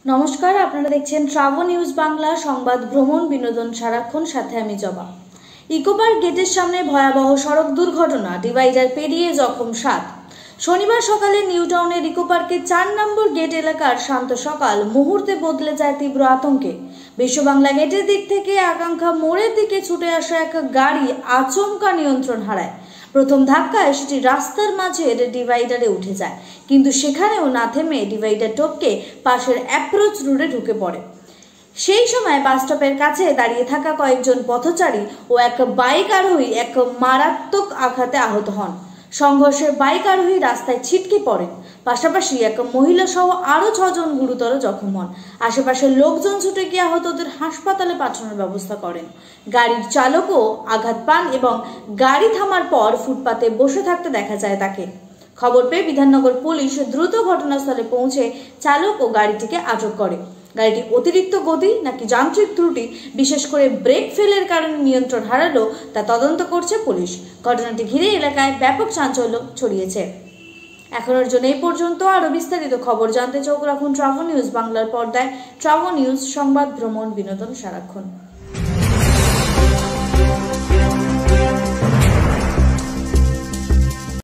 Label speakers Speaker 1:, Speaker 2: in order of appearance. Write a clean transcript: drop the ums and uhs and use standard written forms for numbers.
Speaker 1: নমস্কার, আপনারা দেখছেন ট্রাভেল নিউজ বাংলা সংবাদ ভ্রমণ বিনোদন সারাক্ষণ, সাথে আমি জবা। ইকোপার্ক গেটের সামনে ভয়াবহ সড়ক দুর্ঘটনা, ডিভাইডার পেরিয়ে জখম 7। শনিবার সকালে নিউ টাউনের ইকোপার্কের 4 নম্বর গেট এলাকার শান্ত সকাল মুহূর্তে বদলে যায় তীব্র আতঙ্কে। বিশ্ব বাংলা গেটের দিক থেকে আকাঙ্ক্ষা মোড়ের দিকে ছুটে আসা এক গাড়ি আচমকা নিয়ন্ত্রণ হারায়। প্রথম ধাক্কায় সেটি রাস্তার মাঝের ডিভাইডারে উঠে যায়, কিন্তু সেখানেও না থেমে ডিভাইডার টপকে পাশের অ্যাপ্রোচ রোডে ঢুকে পড়ে। সেই সময় বাস স্টপের কাছে দাঁড়িয়ে থাকা কয়েকজন পথচারী ও এক বাইক আরোহী এক মারাত্মক আঘাতে আহত হন। সংঘর্ষে বাইক আরোহী রাস্তায় ছিটকে পড়েন, পাশাপাশি এক মহিলা সহ আরো 6 জন গুরুতর জখম হন। আশেপাশের লোকজন ছুটে গিয়ে আহতদের হাসপাতালে পাঠানোর ব্যবস্থা করেন। গাড়ির চালকও আঘাত পান এবং গাড়ি থামার পর ফুটপাতে বসে থাকতে দেখা যায় তাকে। খবর পেয়ে বিধাননগর পুলিশ দ্রুত ঘটনাস্থলে পৌঁছে চালক ও গাড়িটিকে আটক করে। গাড়িটি অতিরিক্ত গতি নাকি যান্ত্রিক ত্রুটি, বিশেষ করে ব্রেক ফেলের কারণে নিয়ন্ত্রণ হারালো, তা তদন্ত করছে পুলিশ। ঘটনাটি ঘিরে এলাকায় ব্যাপক চাঞ্চল্য ছড়িয়েছে। এখনের জন্য এই পর্যন্ত। আরো বিস্তারিত খবর জানতে চোখ রাখুন ট্রাভেল নিউজ বাংলার পর্দায়। ট্রাভেল নিউজ, সংবাদ ভ্রমণ বিনোদন সারাক্ষণ।